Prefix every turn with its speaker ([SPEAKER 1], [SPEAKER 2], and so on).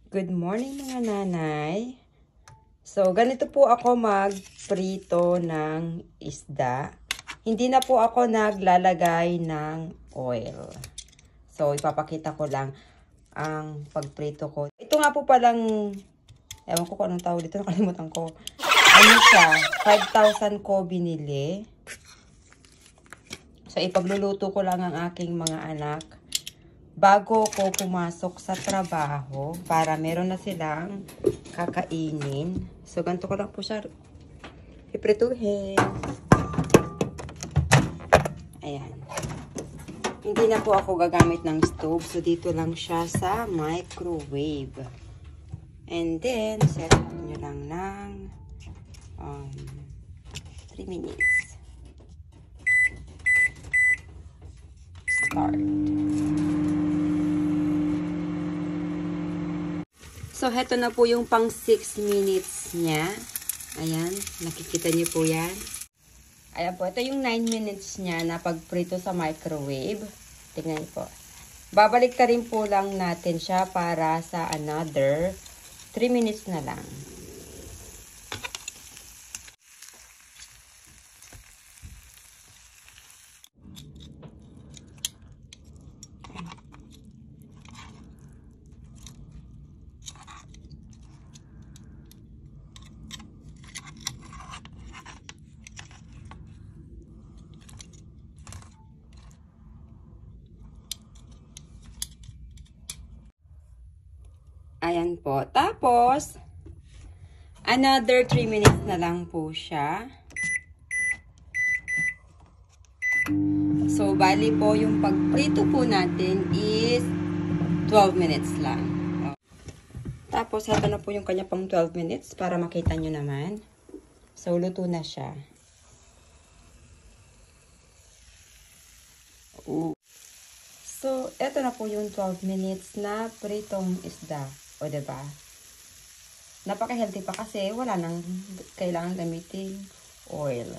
[SPEAKER 1] Good morning mga nanay. So, ganito po ako magprito ng isda. Hindi na po ako naglalagay ng oil. So, ipapakita ko lang ang pagprito ko. Ito nga po palang, ewan ko kung anong tawag dito, nakalimutan ko. Ano siya? 5,000 ko binili. So, ipagluluto ko lang ang aking mga anak bago ko pumasok sa trabaho para meron na silang kakainin. So, ganito ko lang po siya iprituhin. Ayan. Hindi na po ako gagamit ng stove. So, dito lang siya sa microwave. And then, set up nyo lang ng 3 minutes. Start. So, heto na po yung pang 6 minutes niya. Ayan, nakikita niyo po yan. Ayan po, ito yung 9 minutes niya na pagprito sa microwave. Tingnan niyo po. Babalik ka rin po lang natin siya para sa another 3 minutes na lang. Ayan po. Tapos, another 3 minutes na lang po siya. So, bali po yung pagprito po natin is 12 minutes lang. Tapos, ito na po yung kanya pang 12 minutes para makita nyo naman. So, luto na siya. So, ito na po yung 12 minutes na pritong isda. O, diba? Napaka-healthy pa kasi wala nang kailangan gamitin oil.